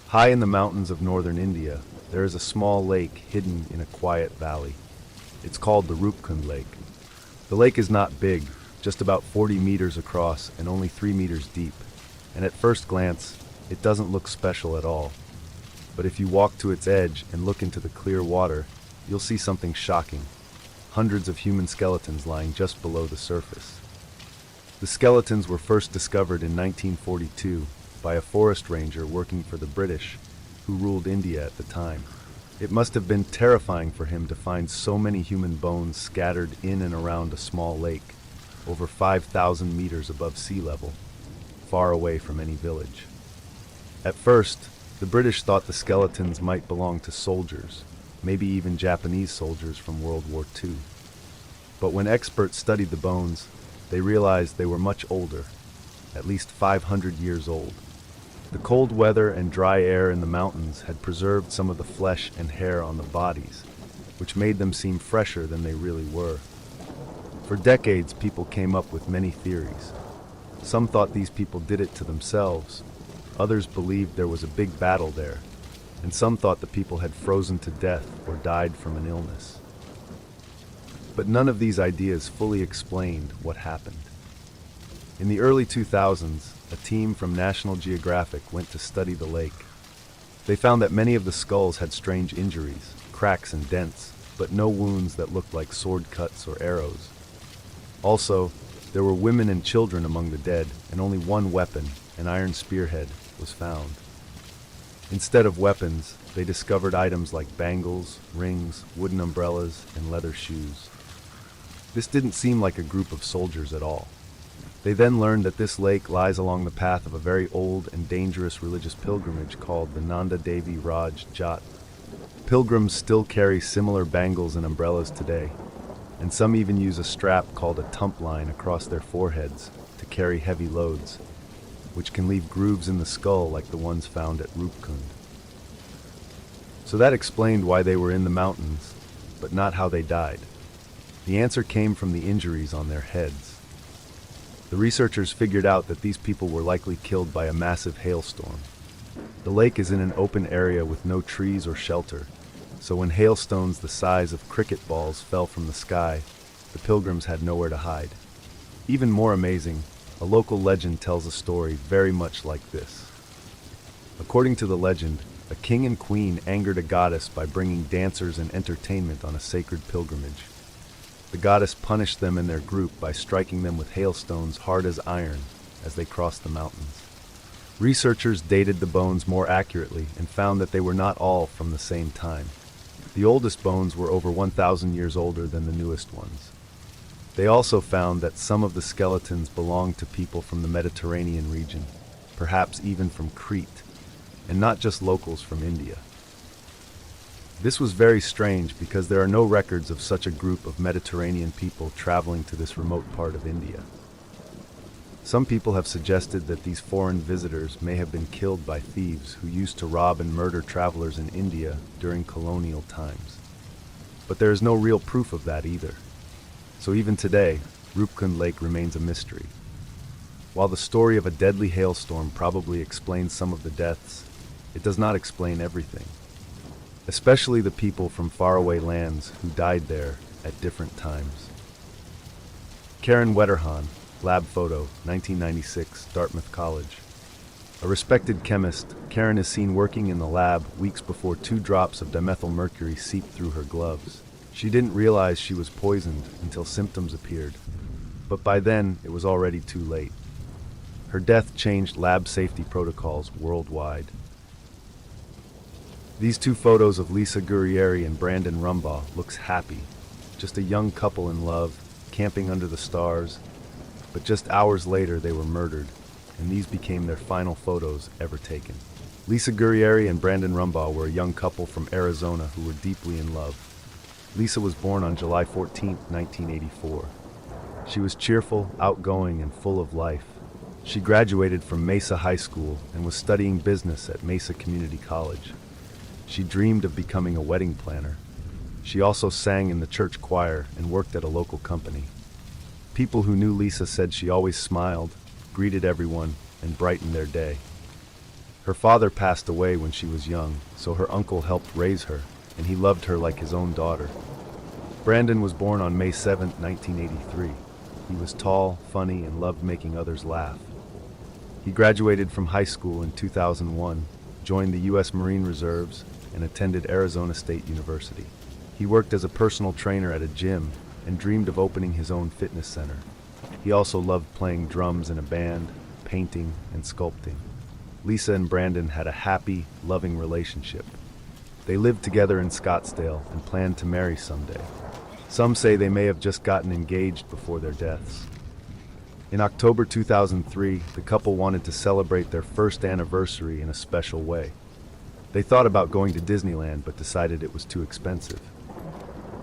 High in the mountains of northern India, there is a small lake hidden in a quiet valley. It's called the Roopkund Lake. The lake is not big, just about 40 meters across and only 3 meters deep, and at first glance, it doesn't look special at all. But if you walk to its edge and look into the clear water, you'll see something shocking. Hundreds of human skeletons lying just below the surface. The skeletons were first discovered in 1942 by a forest ranger working for the British, who ruled India at the time. It must have been terrifying for him to find so many human bones scattered in and around a small lake, over 5,000 meters above sea level, far away from any village. At first, the British thought the skeletons might belong to soldiers, maybe even Japanese soldiers from World War II. But when experts studied the bones, they realized they were much older, at least 500 years old. The cold weather and dry air in the mountains had preserved some of the flesh and hair on the bodies, which made them seem fresher than they really were. For decades, people came up with many theories. Some thought these people did it to themselves, others believed there was a big battle there, and some thought the people had frozen to death or died from an illness. But none of these ideas fully explained what happened. In the early 2000s, a team from National Geographic went to study the lake. They found that many of the skulls had strange injuries, cracks and dents, but no wounds that looked like sword cuts or arrows. Also, there were women and children among the dead, and only one weapon, an iron spearhead, was found. Instead of weapons, they discovered items like bangles, rings, wooden umbrellas, and leather shoes. This didn't seem like a group of soldiers at all. They then learned that this lake lies along the path of a very old and dangerous religious pilgrimage called the Nanda Devi Raj Jat. Pilgrims still carry similar bangles and umbrellas today, and some even use a strap called a tump line across their foreheads to carry heavy loads, which can leave grooves in the skull like the ones found at Roopkund. So that explained why they were in the mountains, but not how they died. The answer came from the injuries on their heads. The researchers figured out that these people were likely killed by a massive hailstorm. The lake is in an open area with no trees or shelter, so when hailstones the size of cricket balls fell from the sky, the pilgrims had nowhere to hide. Even more amazing, a local legend tells a story very much like this. According to the legend, a king and queen angered a goddess by bringing dancers and entertainment on a sacred pilgrimage. The goddess punished them and their group by striking them with hailstones hard as iron as they crossed the mountains. Researchers dated the bones more accurately and found that they were not all from the same time. The oldest bones were over 1,000 years older than the newest ones. They also found that some of the skeletons belonged to people from the Mediterranean region, perhaps even from Crete, and not just locals from India. This was very strange because there are no records of such a group of Mediterranean people traveling to this remote part of India. Some people have suggested that these foreign visitors may have been killed by thieves who used to rob and murder travelers in India during colonial times. But there is no real proof of that either. So even today, Roopkund Lake remains a mystery. While the story of a deadly hailstorm probably explains some of the deaths, it does not explain everything. Especially the people from faraway lands who died there at different times. Karen Wetterhahn, lab photo, 1996, Dartmouth College. A respected chemist, Karen is seen working in the lab weeks before 2 drops of dimethylmercury seeped through her gloves. She didn't realize she was poisoned until symptoms appeared, but by then it was already too late. Her death changed lab safety protocols worldwide. These 2 photos of Lisa Gurrieri and Brandon Rumbaugh looks happy, just a young couple in love, camping under the stars, but just hours later they were murdered, and these became their final photos ever taken. Lisa Gurrieri and Brandon Rumbaugh were a young couple from Arizona who were deeply in love. Lisa was born on July 14, 1984. She was cheerful, outgoing, and full of life. She graduated from Mesa High School and was studying business at Mesa Community College. She dreamed of becoming a wedding planner. She also sang in the church choir and worked at a local company. People who knew Lisa said she always smiled, greeted everyone, and brightened their day. Her father passed away when she was young, so her uncle helped raise her, and he loved her like his own daughter. Brandon was born on May 7, 1983. He was tall, funny, and loved making others laugh. He graduated from high school in 2001, joined the U.S. Marine Reserves, and attended Arizona State University. He worked as a personal trainer at a gym and dreamed of opening his own fitness center. He also loved playing drums in a band, painting, and sculpting. Lisa and Brandon had a happy, loving relationship. They lived together in Scottsdale and planned to marry someday. Some say they may have just gotten engaged before their deaths. In October 2003, the couple wanted to celebrate their first anniversary in a special way. They thought about going to Disneyland but decided it was too expensive.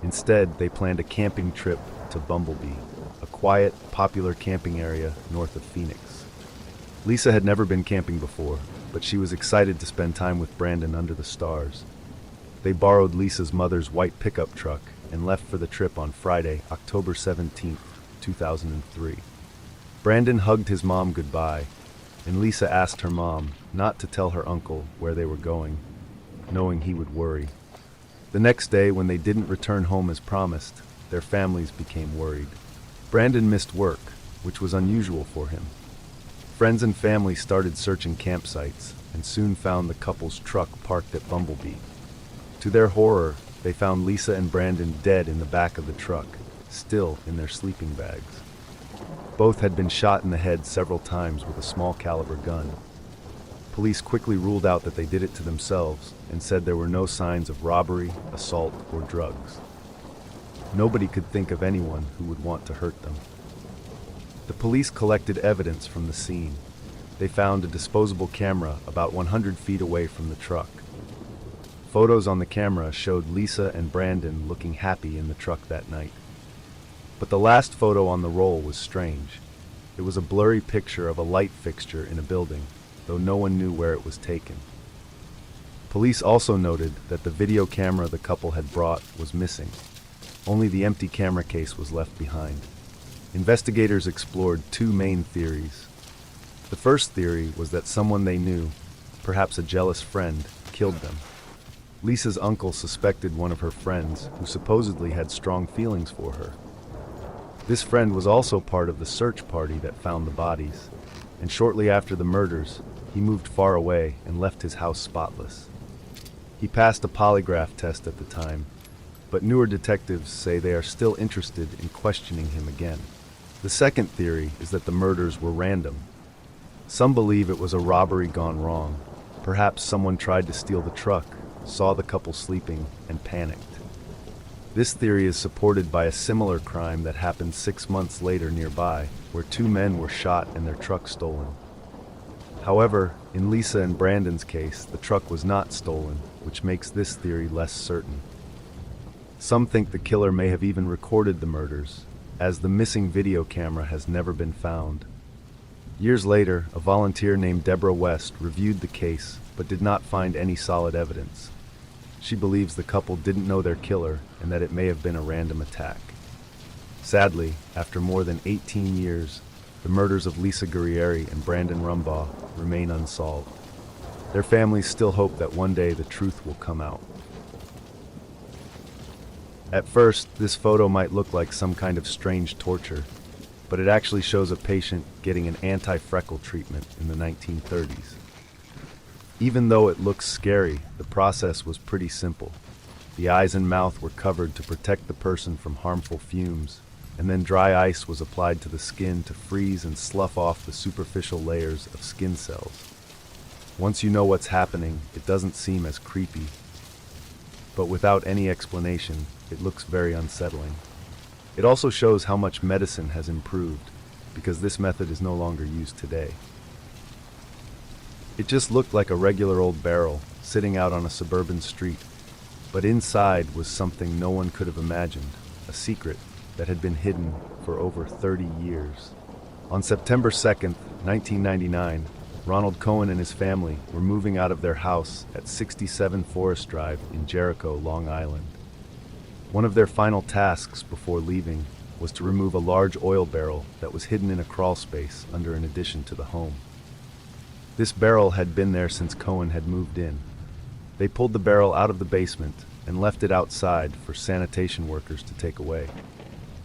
Instead, they planned a camping trip to Bumblebee, a quiet, popular camping area north of Phoenix. Lisa had never been camping before, but she was excited to spend time with Brandon under the stars. They borrowed Lisa's mother's white pickup truck and left for the trip on Friday, October 17, 2003. Brandon hugged his mom goodbye, and Lisa asked her mom not to tell her uncle where they were going, knowing he would worry. The next day, when they didn't return home as promised, their families became worried. Brandon missed work, which was unusual for him. Friends and family started searching campsites and soon found the couple's truck parked at Bumblebee. To their horror, they found Lisa and Brandon dead in the back of the truck, still in their sleeping bags. Both had been shot in the head several times with a small caliber gun. Police quickly ruled out that they did it to themselves and said there were no signs of robbery, assault, or drugs. Nobody could think of anyone who would want to hurt them. The police collected evidence from the scene. They found a disposable camera about 100 feet away from the truck. Photos on the camera showed Lisa and Brandon looking happy in the truck that night. But the last photo on the roll was strange. It was a blurry picture of a light fixture in a building, though no one knew where it was taken. Police also noted that the video camera the couple had brought was missing. Only the empty camera case was left behind. Investigators explored two main theories. The first theory was that someone they knew, perhaps a jealous friend, killed them. Lisa's uncle suspected one of her friends, who supposedly had strong feelings for her. This friend was also part of the search party that found the bodies, and shortly after the murders, he moved far away and left his house spotless. He passed a polygraph test at the time, but newer detectives say they are still interested in questioning him again. The second theory is that the murders were random. Some believe it was a robbery gone wrong. Perhaps someone tried to steal the truck, saw the couple sleeping, and panicked. This theory is supported by a similar crime that happened 6 months later nearby, where two men were shot and their truck stolen. However, in Lisa and Brandon's case, the truck was not stolen, which makes this theory less certain. Some think the killer may have even recorded the murders, as the missing video camera has never been found. Years later, a volunteer named Deborah West reviewed the case, but did not find any solid evidence. She believes the couple didn't know their killer and that it may have been a random attack. Sadly, after more than 18 years, the murders of Lisa Gurrieri and Brandon Rumbaugh remain unsolved. Their families still hope that one day the truth will come out. At first, this photo might look like some kind of strange torture, but it actually shows a patient getting an anti-freckle treatment in the 1930s. Even though it looks scary, the process was pretty simple. The eyes and mouth were covered to protect the person from harmful fumes, and then dry ice was applied to the skin to freeze and slough off the superficial layers of skin cells. Once you know what's happening, it doesn't seem as creepy. But without any explanation, it looks very unsettling. It also shows how much medicine has improved, because this method is no longer used today. It just looked like a regular old barrel, sitting out on a suburban street. But inside was something no one could have imagined, a secret that had been hidden for over 30 years. On September 2nd, 1999, Ronald Cohen and his family were moving out of their house at 67 Forest Drive in Jericho, Long Island. One of their final tasks before leaving was to remove a large oil barrel that was hidden in a crawl space under an addition to the home. This barrel had been there since Cohen had moved in. They pulled the barrel out of the basement and left it outside for sanitation workers to take away.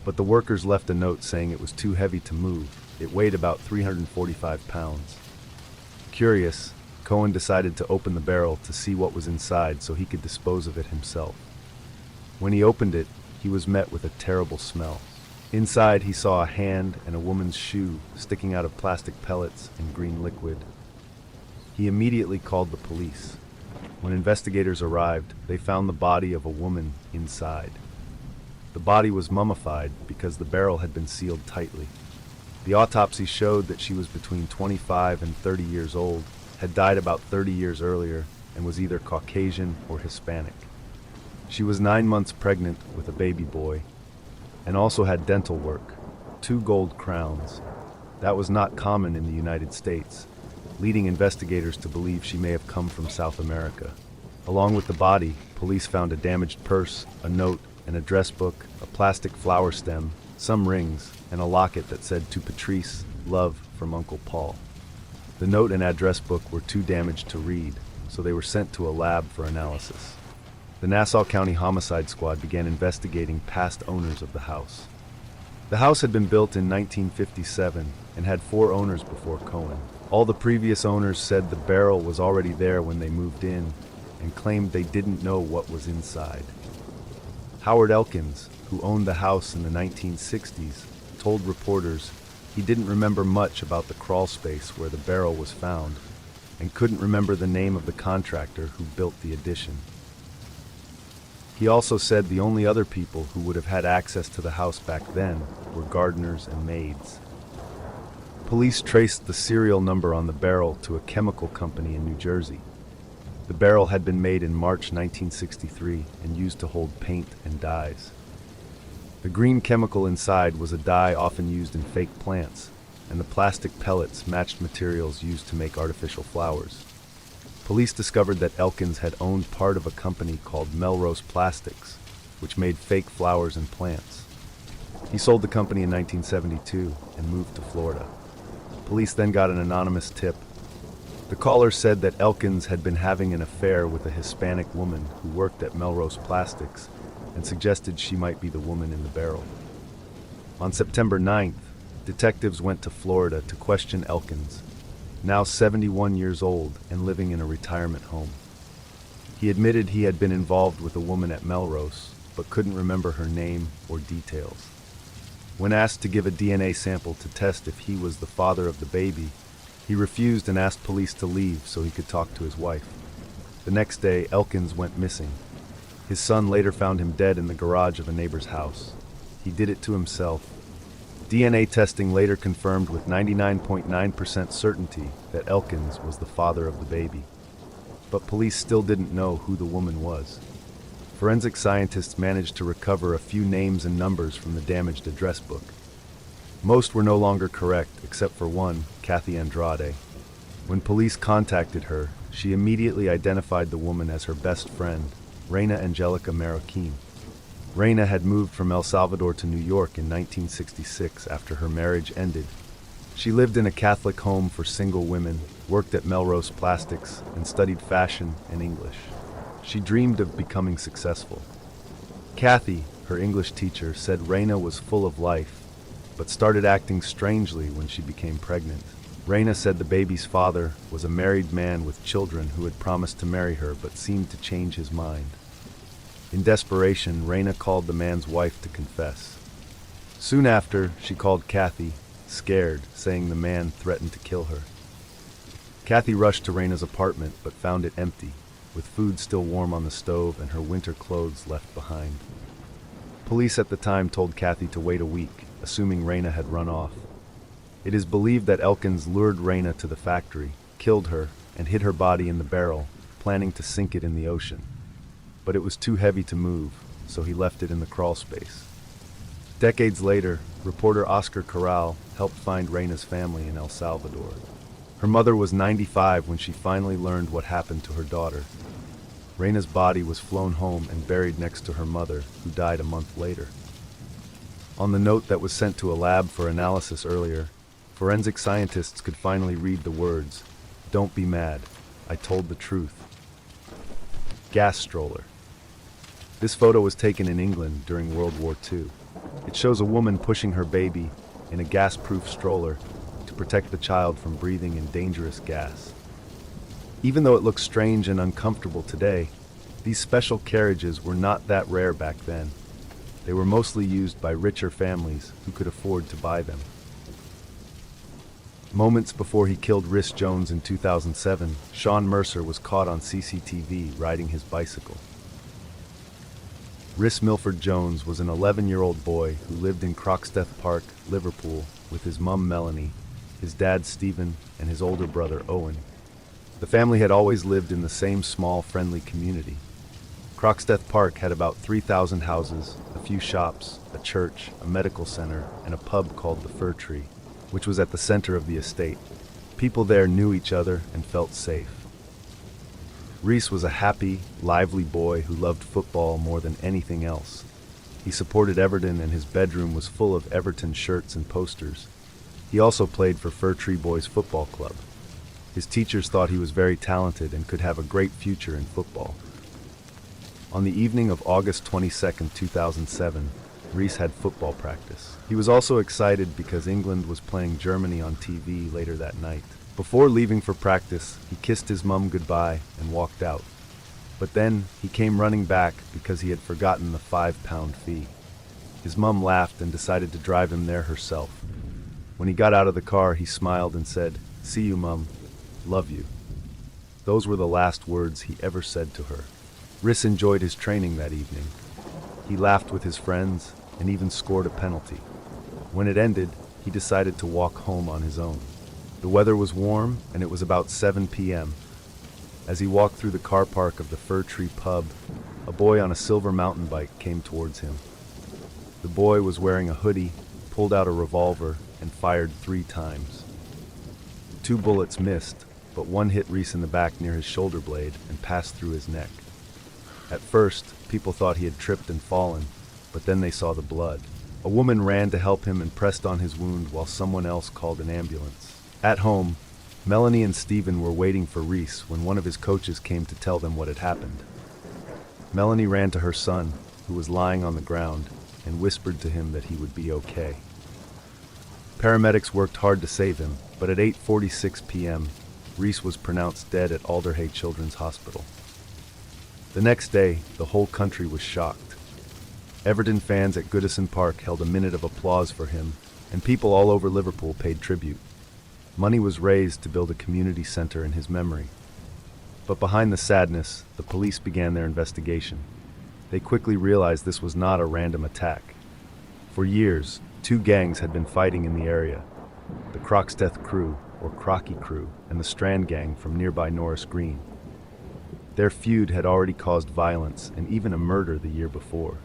But the workers left a note saying it was too heavy to move. It weighed about 345 pounds. Curious, Cohen decided to open the barrel to see what was inside so he could dispose of it himself. When he opened it, he was met with a terrible smell. Inside, he saw a hand and a woman's shoe sticking out of plastic pellets and green liquid. He immediately called the police. When investigators arrived, they found the body of a woman inside. The body was mummified because the barrel had been sealed tightly. The autopsy showed that she was between 25 and 30 years old, had died about 30 years earlier, and was either Caucasian or Hispanic. She was 9 months pregnant with a baby boy, and also had dental work, 2 gold crowns. That was not common in the United States, leading investigators to believe she may have come from South America. Along with the body, police found a damaged purse, a note, an address book, a plastic flower stem, some rings, and a locket that said, "To Patrice, love from Uncle Paul." The note and address book were too damaged to read, so they were sent to a lab for analysis. The Nassau County Homicide Squad began investigating past owners of the house. The house had been built in 1957 and had 4 owners before Cohen. All the previous owners said the barrel was already there when they moved in and claimed they didn't know what was inside. Howard Elkins, who owned the house in the 1960s, told reporters he didn't remember much about the crawl space where the barrel was found and couldn't remember the name of the contractor who built the addition. He also said the only other people who would have had access to the house back then were gardeners and maids. Police traced the serial number on the barrel to a chemical company in New Jersey. The barrel had been made in March 1963 and used to hold paint and dyes. The green chemical inside was a dye often used in fake plants, and the plastic pellets matched materials used to make artificial flowers. Police discovered that Elkins had owned part of a company called Melrose Plastics, which made fake flowers and plants. He sold the company in 1972 and moved to Florida. Police then got an anonymous tip. The caller said that Elkins had been having an affair with a Hispanic woman who worked at Melrose Plastics and suggested she might be the woman in the barrel. On September 9th, detectives went to Florida to question Elkins, now 71 years old and living in a retirement home. He admitted he had been involved with a woman at Melrose, but couldn't remember her name or details. When asked to give a DNA sample to test if he was the father of the baby, he refused and asked police to leave so he could talk to his wife. The next day, Elkins went missing. His son later found him dead in the garage of a neighbor's house. He did it to himself. DNA testing later confirmed with 99.9% certainty that Elkins was the father of the baby. But police still didn't know who the woman was. Forensic scientists managed to recover a few names and numbers from the damaged address book. Most were no longer correct, except for one, Kathy Andrade. When police contacted her, she immediately identified the woman as her best friend, Reina Angelica Marroquin. Reina had moved from El Salvador to New York in 1966 after her marriage ended. She lived in a Catholic home for single women, worked at Melrose Plastics, and studied fashion and English. She dreamed of becoming successful. Kathy, her English teacher, said Reina was full of life, but started acting strangely when she became pregnant. Reina said the baby's father was a married man with children who had promised to marry her but seemed to change his mind. In desperation, Reina called the man's wife to confess. Soon after, she called Kathy, scared, saying the man threatened to kill her. Kathy rushed to Reina's apartment but found it empty, with food still warm on the stove and her winter clothes left behind. Police at the time told Kathy to wait a week, assuming Reina had run off. It is believed that Elkins lured Reina to the factory, killed her, and hid her body in the barrel, planning to sink it in the ocean. But it was too heavy to move, so he left it in the crawl space. Decades later, reporter Oscar Corral helped find Reina's family in El Salvador. Her mother was 95 when she finally learned what happened to her daughter. Reina's body was flown home and buried next to her mother, who died a month later. On the note that was sent to a lab for analysis earlier, forensic scientists could finally read the words, Don't be mad. I told the truth. Gas stroller. This photo was taken in England during World War II. It shows a woman pushing her baby in a gas-proof stroller to protect the child from breathing in dangerous gas. Even though it looks strange and uncomfortable today, these special carriages were not that rare back then. They were mostly used by richer families who could afford to buy them. Moments before he killed Rhys Jones in 2007, Sean Mercer was caught on CCTV riding his bicycle. Rhys Milford Jones was an 11-year-old boy who lived in Croxteth Park, Liverpool, with his mum Melanie, his dad Stephen, and his older brother Owen. The family had always lived in the same small, friendly community. Croxteth Park had about 3,000 houses, a few shops, a church, a medical center, and a pub called the Fir Tree, which was at the center of the estate. People there knew each other and felt safe. Rhys was a happy, lively boy who loved football more than anything else. He supported Everton and his bedroom was full of Everton shirts and posters. He also played for Fir Tree Boys Football Club. His teachers thought he was very talented and could have a great future in football. On the evening of August 22, 2007, Rhys had football practice. He was also excited because England was playing Germany on TV later that night. Before leaving for practice, he kissed his mum goodbye and walked out. But then he came running back because he had forgotten the £5 fee. His mum laughed and decided to drive him there herself. When he got out of the car, he smiled and said, "See you, Mum. Love you." Those were the last words he ever said to her. Rhys enjoyed his training that evening. He laughed with his friends and even scored a penalty. When it ended, he decided to walk home on his own. The weather was warm and it was about 7 p.m. As he walked through the car park of the Fir Tree pub, a boy on a silver mountain bike came towards him. The boy was wearing a hoodie, pulled out a revolver, and fired 3 times. 2 bullets missed, but one hit Rhys in the back near his shoulder blade and passed through his neck. At first, people thought he had tripped and fallen, but then they saw the blood. A woman ran to help him and pressed on his wound while someone else called an ambulance. At home, Melanie and Stephen were waiting for Rhys when one of his coaches came to tell them what had happened. Melanie ran to her son, who was lying on the ground, and whispered to him that he would be okay. Paramedics worked hard to save him, but at 8:46 p.m., Rhys was pronounced dead at Alderhay Children's Hospital. The next day, the whole country was shocked. Everton fans at Goodison Park held a minute of applause for him, and people all over Liverpool paid tribute. Money was raised to build a community center in his memory. But behind the sadness, the police began their investigation. They quickly realized this was not a random attack. For years, 2 gangs had been fighting in the area: the Croxteth Crew, or Crocky Crew, and the Strand Gang from nearby Norris Green. Their feud had already caused violence and even a murder the year before.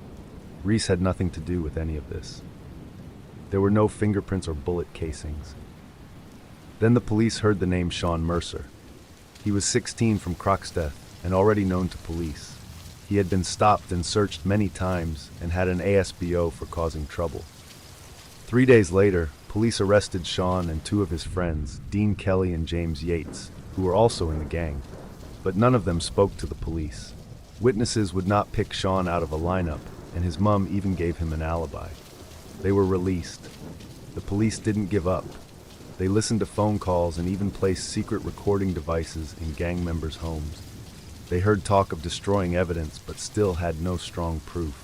Rhys had nothing to do with any of this. There were no fingerprints or bullet casings. Then the police heard the name Sean Mercer. He was 16 from Croxteth and already known to police. He had been stopped and searched many times and had an ASBO for causing trouble. 3 days later, police arrested Sean and 2 of his friends, Dean Kelly and James Yates, who were also in the gang. But none of them spoke to the police. Witnesses would not pick Sean out of a lineup, and his mum even gave him an alibi. They were released. The police didn't give up. They listened to phone calls and even placed secret recording devices in gang members' homes. They heard talk of destroying evidence, but still had no strong proof.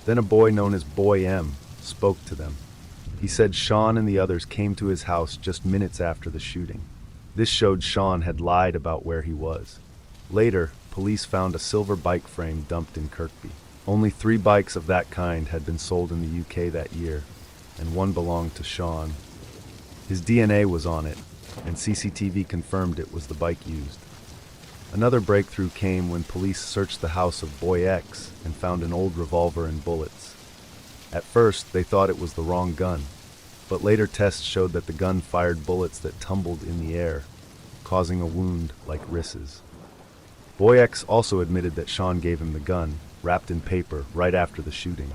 Then a boy known as Boy M spoke to them. He said Sean and the others came to his house just minutes after the shooting. This showed Sean had lied about where he was. Later, police found a silver bike frame dumped in Kirkby. Only 3 bikes of that kind had been sold in the UK that year, and one belonged to Sean. His DNA was on it, and CCTV confirmed it was the bike used. Another breakthrough came when police searched the house of Boy X and found an old revolver and bullets. At first, they thought it was the wrong gun, but later tests showed that the gun fired bullets that tumbled in the air, causing a wound like Rhys's. Boy X also admitted that Sean gave him the gun, wrapped in paper, right after the shooting.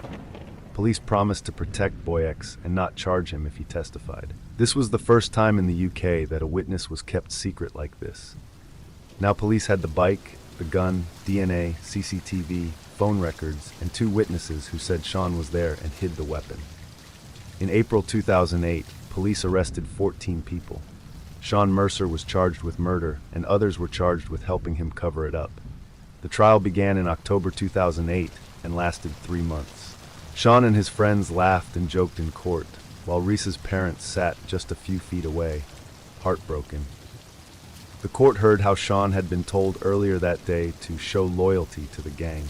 Police promised to protect Boy X and not charge him if he testified. This was the first time in the UK that a witness was kept secret like this. Now police had the bike, the gun, DNA, CCTV, phone records, and 2 witnesses who said Sean was there and hid the weapon. In April 2008, police arrested 14 people. Sean Mercer was charged with murder, and others were charged with helping him cover it up. The trial began in October 2008 and lasted 3 months. Sean and his friends laughed and joked in court, while Rhys's parents sat just a few feet away, heartbroken. The court heard how Sean had been told earlier that day to show loyalty to the gang.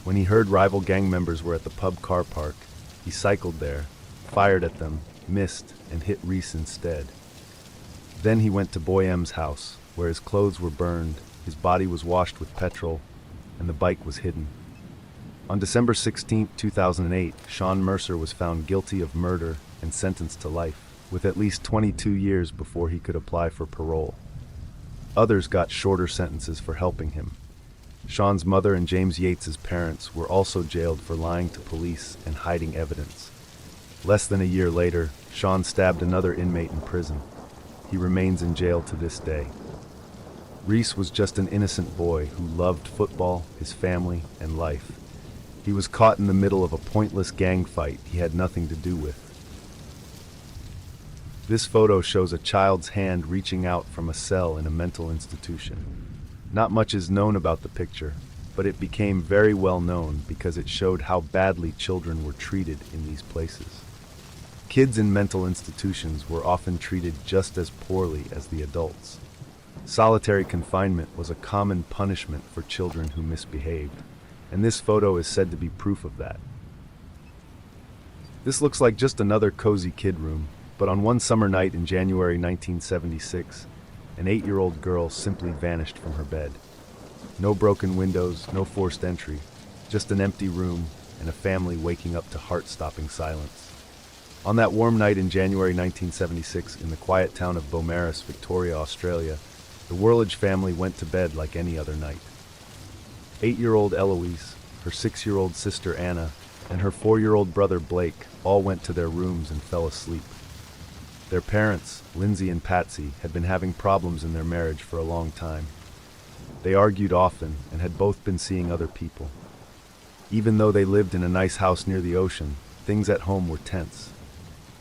When he heard rival gang members were at the pub car park, he cycled there, fired at them, missed, and hit Rhys instead. Then he went to Boy M's house, where his clothes were burned, his body was washed with petrol, and the bike was hidden. On December 16, 2008, Sean Mercer was found guilty of murder and sentenced to life, with at least 22 years before he could apply for parole. Others got shorter sentences for helping him. Sean's mother and James Yates's parents were also jailed for lying to police and hiding evidence. Less than a year later, Sean stabbed another inmate in prison. He remains in jail to this day. Rhys was just an innocent boy who loved football, his family, and life. He was caught in the middle of a pointless gang fight he had nothing to do with. This photo shows a child's hand reaching out from a cell in a mental institution. Not much is known about the picture, but it became very well known because it showed how badly children were treated in these places. Kids in mental institutions were often treated just as poorly as the adults. Solitary confinement was a common punishment for children who misbehaved, and this photo is said to be proof of that. This looks like just another cozy kid room, but on one summer night in January 1976, an 8-year-old girl simply vanished from her bed. No broken windows, no forced entry, just an empty room and a family waking up to heart-stopping silence. On that warm night in January 1976 in the quiet town of Beaumaris, Victoria, Australia, the Worledge family went to bed like any other night. 8-year-old Eloise, her 6-year-old sister Anna, and her 4-year-old brother Blake all went to their rooms and fell asleep. Their parents, Lindsay and Patsy, had been having problems in their marriage for a long time. They argued often and had both been seeing other people. Even though they lived in a nice house near the ocean, things at home were tense.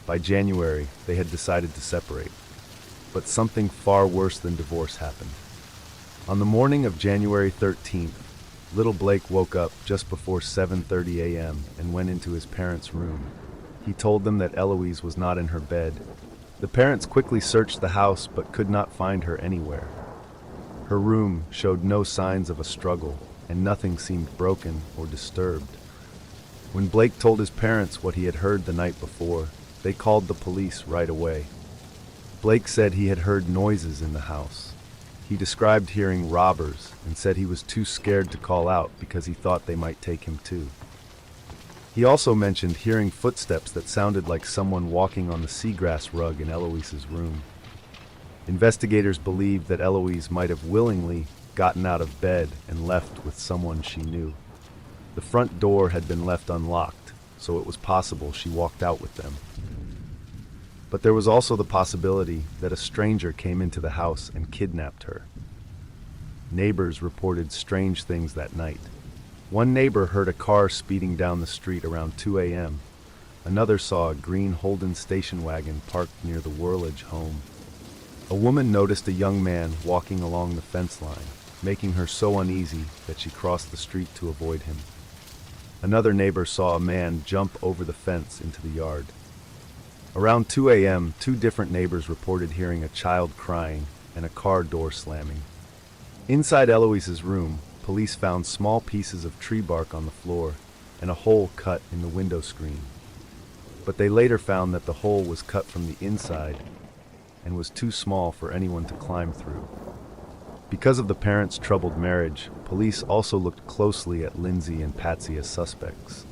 By January, they had decided to separate. But something far worse than divorce happened. On the morning of January 13th, little Blake woke up just before 7:30 a.m. and went into his parents' room. He told them that Eloise was not in her bed. The parents quickly searched the house but could not find her anywhere. Her room showed no signs of a struggle, and nothing seemed broken or disturbed. When Blake told his parents what he had heard the night before, they called the police right away. Blake said he had heard noises in the house. He described hearing robbers and said he was too scared to call out because he thought they might take him too. He also mentioned hearing footsteps that sounded like someone walking on the seagrass rug in Eloise's room. Investigators believed that Eloise might have willingly gotten out of bed and left with someone she knew. The front door had been left unlocked, so it was possible she walked out with them. But there was also the possibility that a stranger came into the house and kidnapped her. Neighbors reported strange things that night. One neighbor heard a car speeding down the street around 2 a.m. Another saw a green Holden station wagon parked near the Worledge home. A woman noticed a young man walking along the fence line, making her so uneasy that she crossed the street to avoid him. Another neighbor saw a man jump over the fence into the yard. Around 2 a.m., 2 different neighbors reported hearing a child crying and a car door slamming. Inside Eloise's room, police found small pieces of tree bark on the floor and a hole cut in the window screen. But they later found that the hole was cut from the inside and was too small for anyone to climb through. Because of the parents' troubled marriage, police also looked closely at Lindsay and Patsy as suspects.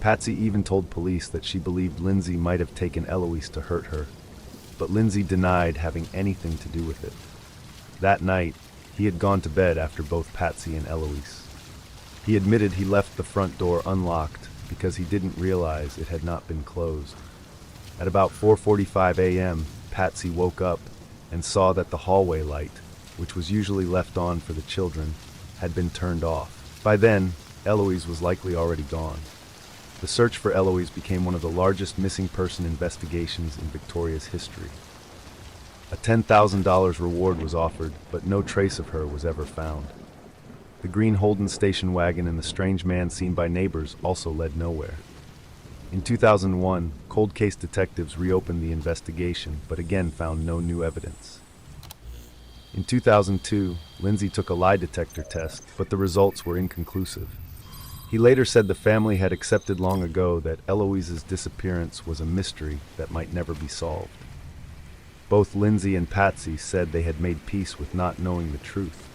Patsy even told police that she believed Lindsay might have taken Eloise to hurt her, but Lindsay denied having anything to do with it. That night, he had gone to bed after both Patsy and Eloise. He admitted he left the front door unlocked because he didn't realize it had not been closed. At about 4:45 a.m., Patsy woke up and saw that the hallway light, which was usually left on for the children, had been turned off. By then, Eloise was likely already gone. The search for Eloise became one of the largest missing person investigations in Victoria's history. A $10,000 reward was offered, but no trace of her was ever found. The green Holden station wagon and the strange man seen by neighbors also led nowhere. In 2001, cold case detectives reopened the investigation, but again found no new evidence. In 2002, Lindsay took a lie detector test, but the results were inconclusive. He later said the family had accepted long ago that Eloise's disappearance was a mystery that might never be solved. Both Lindsay and Patsy said they had made peace with not knowing the truth.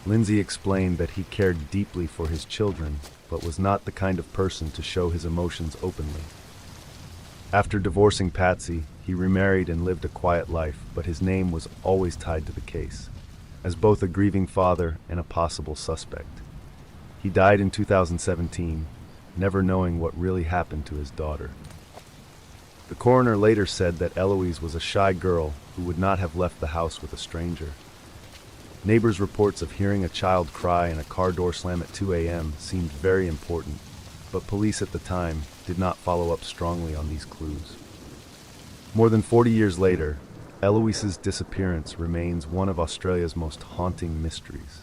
Lindsay explained that he cared deeply for his children, but was not the kind of person to show his emotions openly. After divorcing Patsy, he remarried and lived a quiet life, but his name was always tied to the case, as both a grieving father and a possible suspect. He died in 2017, never knowing what really happened to his daughter. The coroner later said that Eloise was a shy girl who would not have left the house with a stranger. Neighbors' reports of hearing a child cry and a car door slam at 2 a.m. seemed very important, but police at the time did not follow up strongly on these clues. More than 40 years later, Eloise's disappearance remains one of Australia's most haunting mysteries.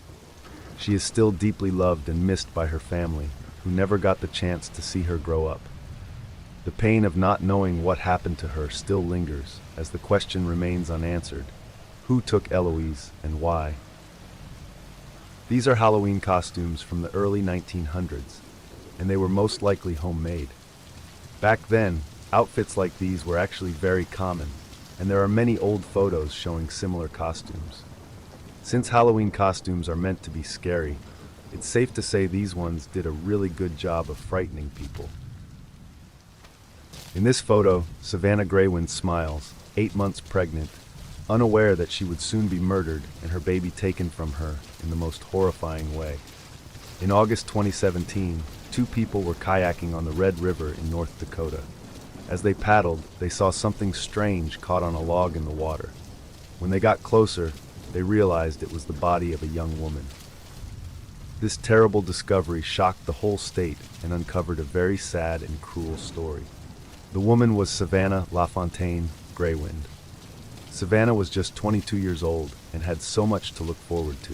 She is still deeply loved and missed by her family, who never got the chance to see her grow up. The pain of not knowing what happened to her still lingers, as the question remains unanswered: who took Eloise and why? These are Halloween costumes from the early 1900s, and they were most likely homemade. Back then, outfits like these were actually very common, and there are many old photos showing similar costumes. Since Halloween costumes are meant to be scary, it's safe to say these ones did a really good job of frightening people. In this photo, Savanna Greywind smiles, 8 months pregnant, unaware that she would soon be murdered and her baby taken from her in the most horrifying way. In August 2017, 2 people were kayaking on the Red River in North Dakota. As they paddled, they saw something strange caught on a log in the water. When they got closer, they realized it was the body of a young woman. This terrible discovery shocked the whole state and uncovered a very sad and cruel story. The woman was Savanna LaFontaine Greywind. Savanna was just 22 years old and had so much to look forward to.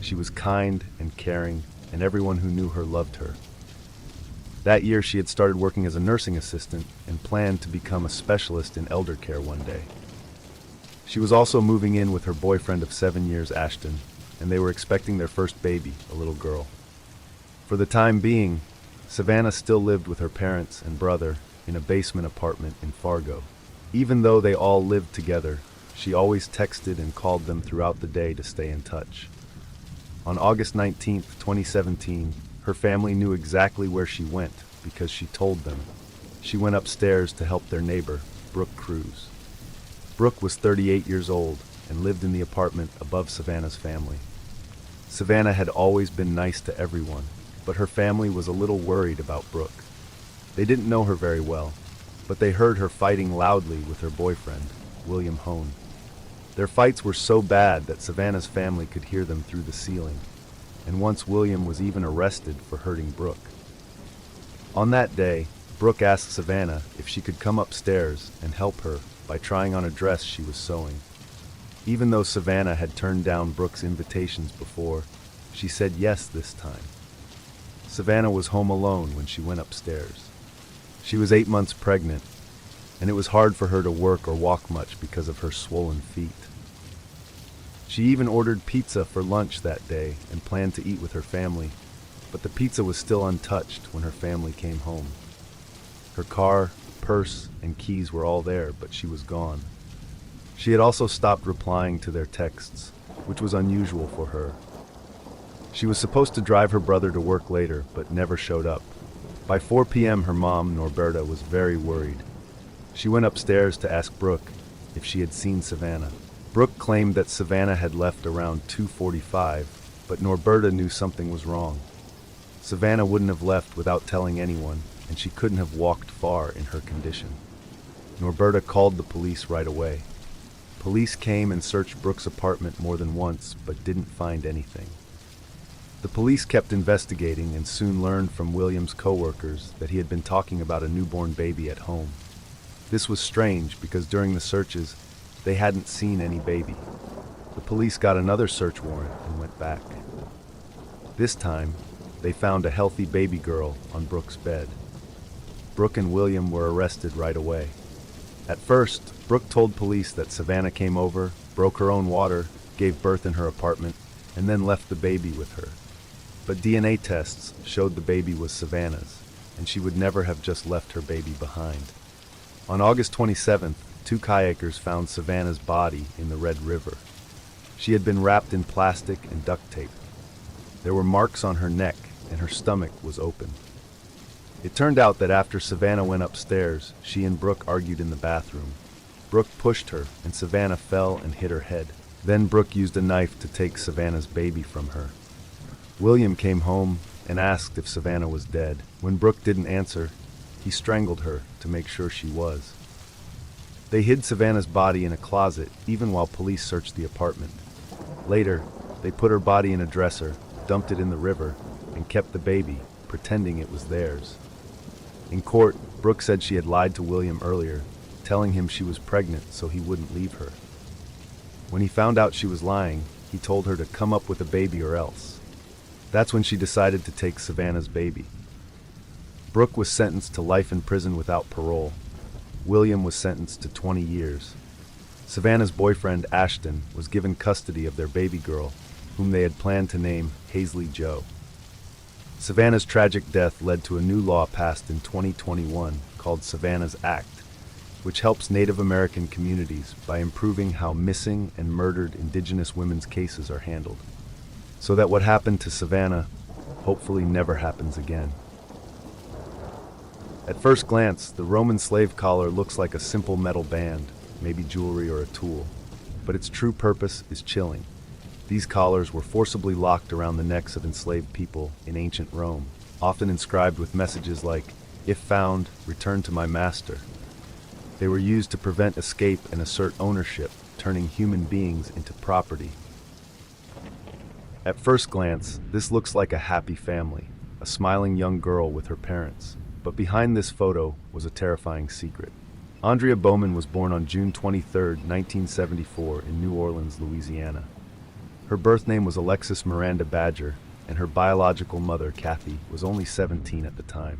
She was kind and caring, and everyone who knew her loved her. That year she had started working as a nursing assistant and planned to become a specialist in elder care one day. She was also moving in with her boyfriend of 7 years, Ashton, and they were expecting their first baby, a little girl. For the time being, Savanna still lived with her parents and brother in a basement apartment in Fargo. Even though they all lived together, she always texted and called them throughout the day to stay in touch. On August 19, 2017, her family knew exactly where she went because she told them. She went upstairs to help their neighbor, Brooke Cruz. Brooke was 38 years old and lived in the apartment above Savanna's family. Savanna had always been nice to everyone, but her family was a little worried about Brooke. They didn't know her very well, but they heard her fighting loudly with her boyfriend, William Hone. Their fights were so bad that Savanna's family could hear them through the ceiling, and once William was even arrested for hurting Brooke. On that day, Brooke asked Savanna if she could come upstairs and help her by trying on a dress she was sewing. Even though Savanna had turned down Brooke's invitations before, she said yes this time. Savanna was home alone when she went upstairs. She was 8 months pregnant, and it was hard for her to work or walk much because of her swollen feet. She even ordered pizza for lunch that day and planned to eat with her family, but the pizza was still untouched when her family came home. Her car, purse, and keys were all there, but she was gone. She had also stopped replying to their texts, which was unusual for her. She was supposed to drive her brother to work later, but never showed up. By 4 p.m., her mom, Norberta, was very worried. She went upstairs to ask Brooke if she had seen Savanna. Brooke claimed that Savanna had left around 2:45, but Norberta knew something was wrong. Savanna wouldn't have left without telling anyone, and she couldn't have walked far in her condition. Norberta called the police right away. Police came and searched Brooke's apartment more than once, but didn't find anything. The police kept investigating and soon learned from William's co-workers that he had been talking about a newborn baby at home. This was strange because during the searches, they hadn't seen any baby. The police got another search warrant and went back. This time, they found a healthy baby girl on Brooke's bed. Brooke and William were arrested right away. At first, Brooke told police that Savanna came over, broke her own water, gave birth in her apartment, and then left the baby with her. But DNA tests showed the baby was Savanna's, and she would never have just left her baby behind. On August 27th, 2 kayakers found Savanna's body in the Red River. She had been wrapped in plastic and duct tape. There were marks on her neck, and her stomach was open. It turned out that after Savanna went upstairs, she and Brooke argued in the bathroom. Brooke pushed her, and Savanna fell and hit her head. Then Brooke used a knife to take Savanna's baby from her. William came home and asked if Savanna was dead. When Brooke didn't answer, he strangled her to make sure she was. They hid Savanna's body in a closet, even while police searched the apartment. Later, they put her body in a dresser, dumped it in the river, and kept the baby, pretending it was theirs. In court, Brooke said she had lied to William earlier, telling him she was pregnant so he wouldn't leave her. When he found out she was lying, he told her to come up with a baby or else. That's when she decided to take Savanna's baby. Brooke was sentenced to life in prison without parole. William was sentenced to 20 years. Savanna's boyfriend, Ashton, was given custody of their baby girl, whom they had planned to name Hazley Joe. Savanna's tragic death led to a new law passed in 2021 called Savanna's Act, which helps Native American communities by improving how missing and murdered Indigenous women's cases are handled, so that what happened to Savanna hopefully never happens again. At first glance, the Roman slave collar looks like a simple metal band, maybe jewelry or a tool, but its true purpose is chilling. These collars were forcibly locked around the necks of enslaved people in ancient Rome, often inscribed with messages like, "If found, return to my master." They were used to prevent escape and assert ownership, turning human beings into property. At first glance, this looks like a happy family, a smiling young girl with her parents. But behind this photo was a terrifying secret. Andrea Bowman was born on June 23, 1974 in New Orleans, Louisiana. Her birth name was Alexis Miranda Badger, and her biological mother, Kathy, was only 17 at the time.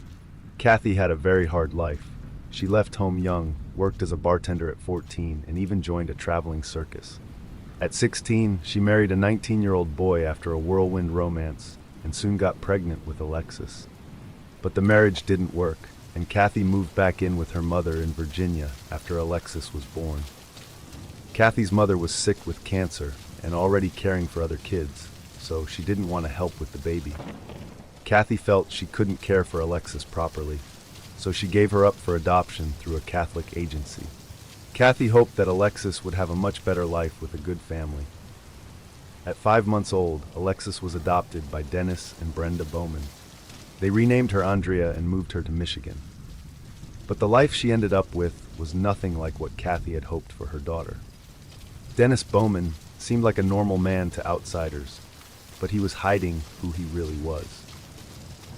Kathy had a very hard life. She left home young, worked as a bartender at 14, and even joined a traveling circus. At 16, she married a 19-year-old boy after a whirlwind romance, and soon got pregnant with Alexis. But the marriage didn't work, and Kathy moved back in with her mother in Virginia after Alexis was born. Kathy's mother was sick with cancer and already caring for other kids, so she didn't want to help with the baby. Kathy felt she couldn't care for Alexis properly, so she gave her up for adoption through a Catholic agency. Kathy hoped that Alexis would have a much better life with a good family. At 5 months old, Alexis was adopted by Dennis and Brenda Bowman. They renamed her Andrea and moved her to Michigan. But the life she ended up with was nothing like what Kathy had hoped for her daughter. Dennis Bowman seemed like a normal man to outsiders, but he was hiding who he really was.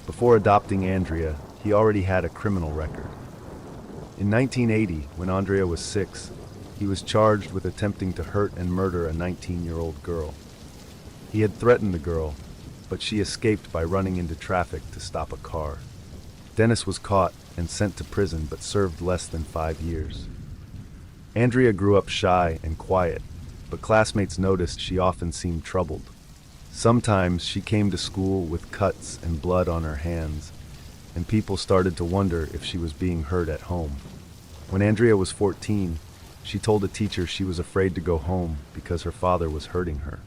Before adopting Andrea, he already had a criminal record. In 1980, when Andrea was 6, he was charged with attempting to hurt and murder a 19-year-old girl. He had threatened the girl, but she escaped by running into traffic to stop a car. Dennis was caught and sent to prison but served less than 5 years. Andrea grew up shy and quiet, but classmates noticed she often seemed troubled. Sometimes she came to school with cuts and blood on her hands, and people started to wonder if she was being hurt at home. When Andrea was 14, she told a teacher she was afraid to go home because her father was hurting her.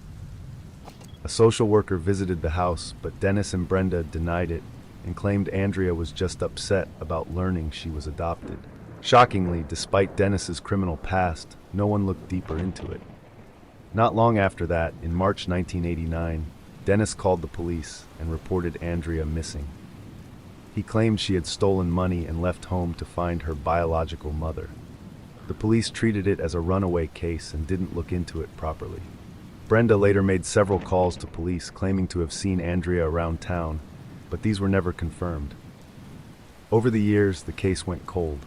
A social worker visited the house, but Dennis and Brenda denied it and claimed Andrea was just upset about learning she was adopted. Shockingly, despite Dennis's criminal past, no one looked deeper into it. Not long after that, in March 1989, Dennis called the police and reported Andrea missing. He claimed she had stolen money and left home to find her biological mother. The police treated it as a runaway case and didn't look into it properly. Brenda later made several calls to police claiming to have seen Andrea around town, but these were never confirmed. Over the years, the case went cold.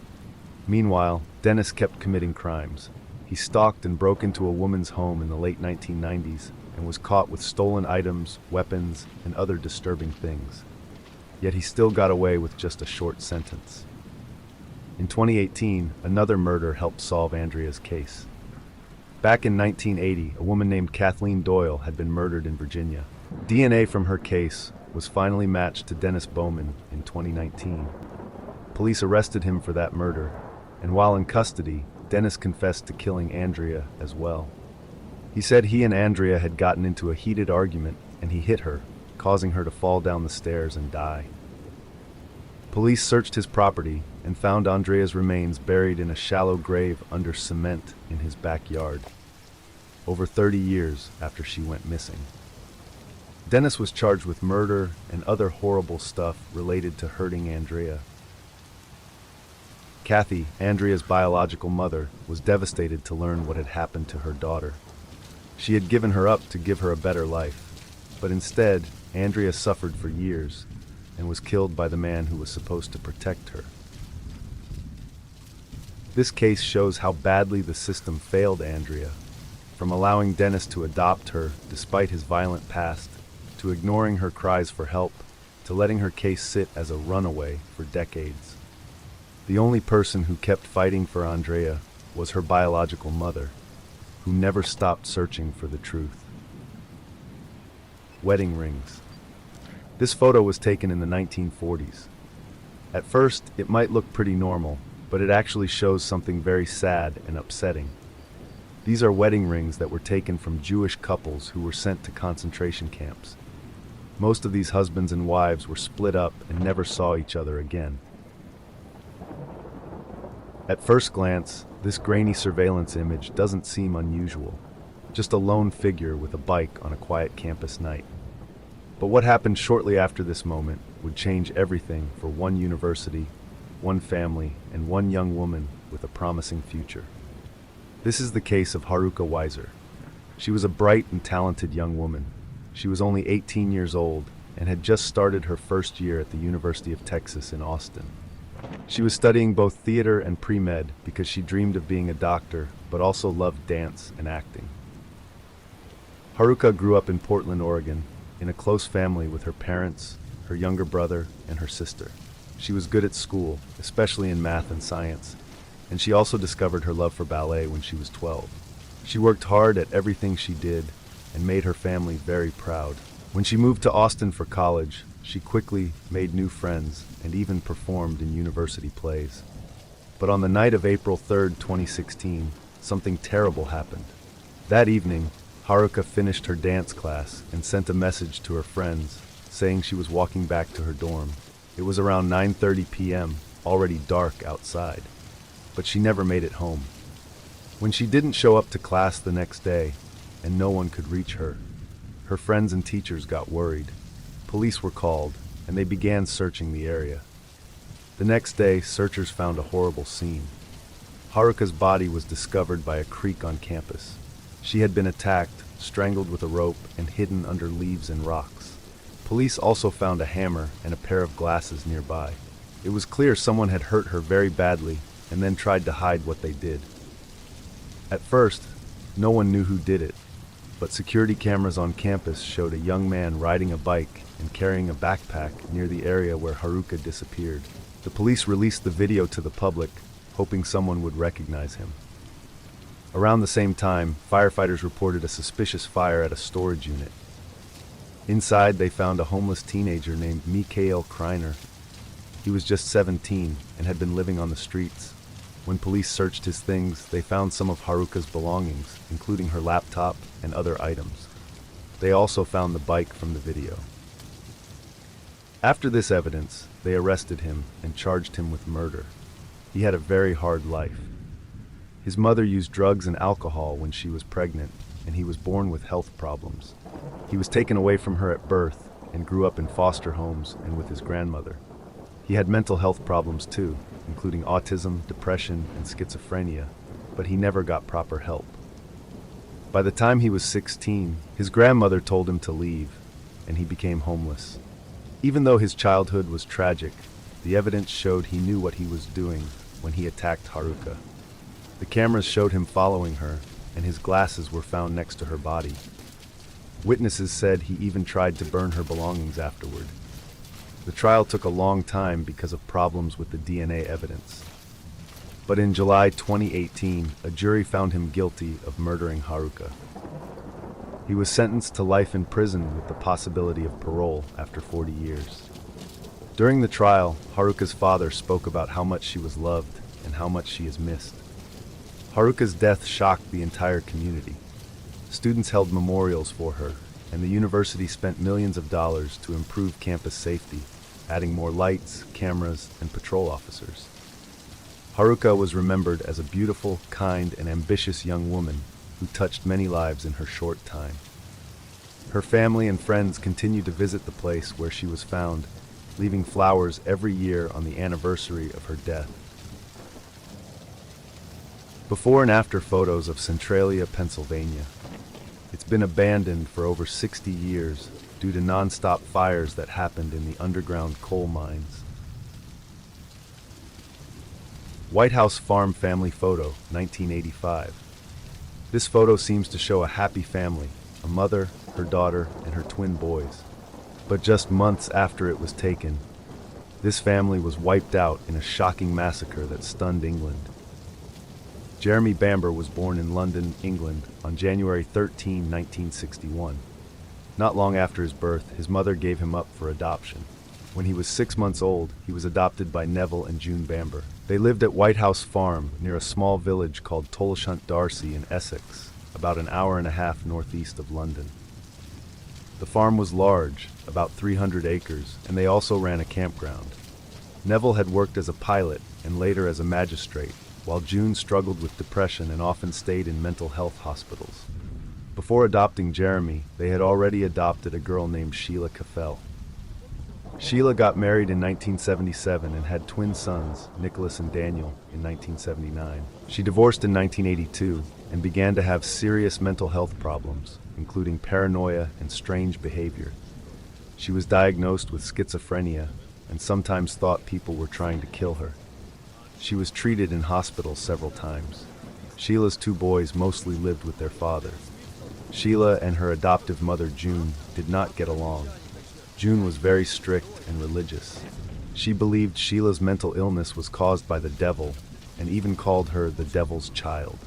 Meanwhile, Dennis kept committing crimes. He stalked and broke into a woman's home in the late 1990s and was caught with stolen items, weapons, and other disturbing things. Yet he still got away with just a short sentence. In 2018, another murder helped solve Andrea's case. Back in 1980, a woman named Kathleen Doyle had been murdered in Virginia. DNA from her case was finally matched to Dennis Bowman in 2019. Police arrested him for that murder, and while in custody, Dennis confessed to killing Andrea as well. He said he and Andrea had gotten into a heated argument and he hit her, causing her to fall down the stairs and die. Police searched his property and found Andrea's remains buried in a shallow grave under cement in his backyard, over 30 years after she went missing. Dennis was charged with murder and other horrible stuff related to hurting Andrea. Kathy, Andrea's biological mother, was devastated to learn what had happened to her daughter. She had given her up to give her a better life, but instead, Andrea suffered for years and was killed by the man who was supposed to protect her. This case shows how badly the system failed Andrea, from allowing Dennis to adopt her despite his violent past, to ignoring her cries for help, to letting her case sit as a runaway for decades. The only person who kept fighting for Andrea was her biological mother, who never stopped searching for the truth. Wedding rings. This photo was taken in the 1940s. At first, it might look pretty normal, but it actually shows something very sad and upsetting. These are wedding rings that were taken from Jewish couples who were sent to concentration camps. Most of these husbands and wives were split up and never saw each other again. At first glance, this grainy surveillance image doesn't seem unusual. Just a lone figure with a bike on a quiet campus night. But what happened shortly after this moment would change everything for one university, one family, and one young woman with a promising future. This is the case of Haruka Weiser. She was a bright and talented young woman. She was only 18 years old and had just started her first year at the University of Texas in Austin. She was studying both theater and pre-med because she dreamed of being a doctor, but also loved dance and acting. Haruka grew up in Portland, Oregon, in a close family with her parents, her younger brother, and her sister. She was good at school, especially in math and science, and she also discovered her love for ballet when she was 12. She worked hard at everything she did and made her family very proud. When she moved to Austin for college, she quickly made new friends and even performed in university plays. But on the night of April 3rd, 2016, something terrible happened. That evening, Haruka finished her dance class and sent a message to her friends saying she was walking back to her dorm. It was around 9:30 p.m., already dark outside, but she never made it home. When she didn't show up to class the next day and no one could reach her, her friends and teachers got worried. Police were called and they began searching the area. The next day, searchers found a horrible scene. Haruka's body was discovered by a creek on campus. She had been attacked, strangled with a rope, and hidden under leaves and rocks. Police also found a hammer and a pair of glasses nearby. It was clear someone had hurt her very badly and then tried to hide what they did. At first, no one knew who did it, but security cameras on campus showed a young man riding a bike and carrying a backpack near the area where Haruka disappeared. The police released the video to the public, hoping someone would recognize him. Around the same time, firefighters reported a suspicious fire at a storage unit. Inside, they found a homeless teenager named Mikhail Kreiner. He was just 17 and had been living on the streets. When police searched his things, they found some of Haruka's belongings, including her laptop and other items. They also found the bike from the video. After this evidence, they arrested him and charged him with murder. He had a very hard life. His mother used drugs and alcohol when she was pregnant, and he was born with health problems. He was taken away from her at birth and grew up in foster homes and with his grandmother. He had mental health problems too, including autism, depression, and schizophrenia, but he never got proper help. By the time he was 16, his grandmother told him to leave, and he became homeless. Even though his childhood was tragic, the evidence showed he knew what he was doing when he attacked Haruka. The cameras showed him following her, and his glasses were found next to her body. Witnesses said he even tried to burn her belongings afterward. The trial took a long time because of problems with the DNA evidence. But in July 2018, a jury found him guilty of murdering Haruka. He was sentenced to life in prison with the possibility of parole after 40 years. During the trial, Haruka's father spoke about how much she was loved and how much she is missed. Haruka's death shocked the entire community. Students held memorials for her, and the university spent millions of dollars to improve campus safety, adding more lights, cameras, and patrol officers. Haruka was remembered as a beautiful, kind, and ambitious young woman who touched many lives in her short time. Her family and friends continued to visit the place where she was found, leaving flowers every year on the anniversary of her death. Before and after photos of Centralia, Pennsylvania. It's been abandoned for over 60 years due to non-stop fires that happened in the underground coal mines. White House Farm Family Photo, 1985. This photo seems to show a happy family, a mother, her daughter, and her twin boys. But just months after it was taken, this family was wiped out in a shocking massacre that stunned England. Jeremy Bamber was born in London, England, on January 13, 1961. Not long after his birth, his mother gave him up for adoption. When he was 6 months old, he was adopted by Neville and June Bamber. They lived at White House Farm, near a small village called Tolleshunt Darcy in Essex, about an hour and a half northeast of London. The farm was large, about 300 acres, and they also ran a campground. Neville had worked as a pilot and later as a magistrate, while June struggled with depression and often stayed in mental health hospitals. Before adopting Jeremy, they had already adopted a girl named Sheila Caffell. Sheila got married in 1977 and had twin sons, Nicholas and Daniel, in 1979. She divorced in 1982 and began to have serious mental health problems, including paranoia and strange behavior. She was diagnosed with schizophrenia and sometimes thought people were trying to kill her. She was treated in hospital several times. Sheila's two boys mostly lived with their father. Sheila and her adoptive mother, June, did not get along. June was very strict and religious. She believed Sheila's mental illness was caused by the devil and even called her the devil's child.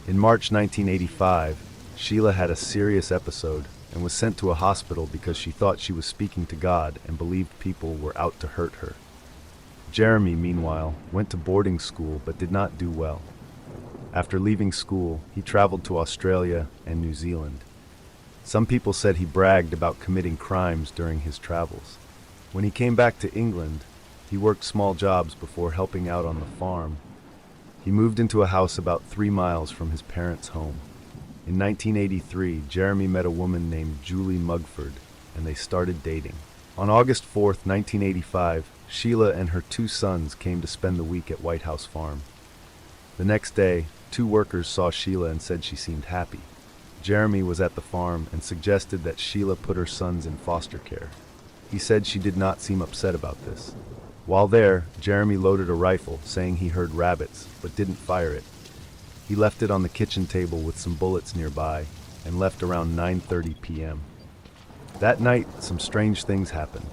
In March 1985, Sheila had a serious episode and was sent to a hospital because she thought she was speaking to God and believed people were out to hurt her. Jeremy, meanwhile, went to boarding school but did not do well. After leaving school, he traveled to Australia and New Zealand. Some people said he bragged about committing crimes during his travels. When he came back to England, he worked small jobs before helping out on the farm. He moved into a house about 3 miles from his parents' home. In 1983, Jeremy met a woman named Julie Mugford, and they started dating. On August 4, 1985, Sheila and her 2 sons came to spend the week at White House Farm. The next day, 2 workers saw Sheila and said she seemed happy. Jeremy was at the farm and suggested that Sheila put her sons in foster care. He said she did not seem upset about this. While there, Jeremy loaded a rifle, saying he heard rabbits, but didn't fire it. He left it on the kitchen table with some bullets nearby and left around 9:30 p.m. That night, some strange things happened.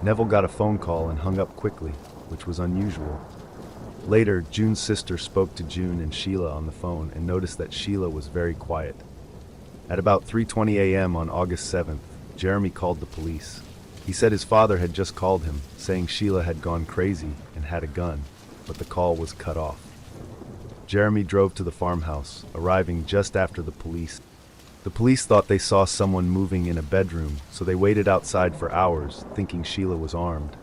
Neville got a phone call and hung up quickly, which was unusual. Later, June's sister spoke to June and Sheila on the phone and noticed that Sheila was very quiet. At about 3:20 a.m. on August 7th, Jeremy called the police. He said his father had just called him, saying Sheila had gone crazy and had a gun, but the call was cut off. Jeremy drove to the farmhouse, arriving just after the police. The police thought they saw someone moving in a bedroom, so they waited outside for hours, thinking Sheila was armed.